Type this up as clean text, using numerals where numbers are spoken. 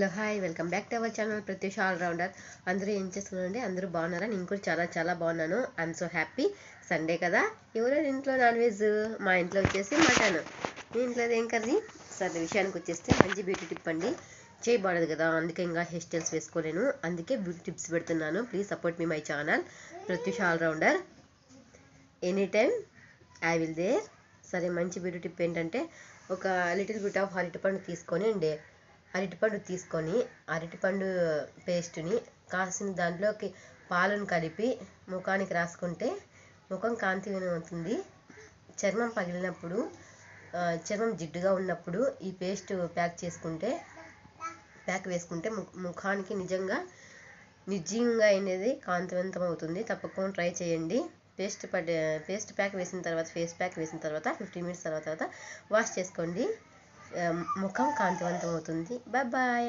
Hello hi welcome back to our channel Pratyusha allrounder. అందరూ ఏం చేస్తున్నారండి? అందరూ బాగున్నారా? నేను కూడా చాలా చాలా బాగున్నాను. I'm so happy. సండే కదా, ఎవరో ఇంట్లో నాన్ వెజ్. మా ఇంట్లో వచ్చేసి మటన్. మీ ఇంట్లో ఏం కర్రీ? సరే విషయానికి వచ్చేస్తే మంచి బ్యూటీ టిప్ అండి. చేయబడదు కదా, అందుకే ఇంకా హెయిర్ స్టైల్స్ వేసుకోలేను, అందుకే బ్యూటీ టిప్స్ పెడుతున్నాను. Please support me my channel Pratyusha allrounder. Any time I will there. సరే, మంచి బ్యూటీ టిప్ ఏంటంటే, ఒక లిటిల్ బిట్ ఆఫ్ అరటిపండు తీసుకొని అరటిపండు పేస్ట్ని కాసిన దాంట్లోకి పాలను కలిపి ముఖానికి రాసుకుంటే ముఖం కాంతివంతం అవుతుంది. చర్మం పగిలినప్పుడు, చర్మం జిడ్డుగా ఉన్నప్పుడు ఈ పేస్ట్ ప్యాక్ వేసుకుంటే ముఖానికి నిర్జీవంగా అనేది కాంతివంతం అవుతుంది. తప్పకుండా ట్రై చేయండి. పేస్ట్ ప్యాక్ వేసిన తర్వాత, ఫేస్ ప్యాక్ వేసిన తర్వాత 15 మినిట్స్ తర్వాత వాష్ చేసుకోండి. ముఖం కాంతివంతం అవుతుంది. Bye bye.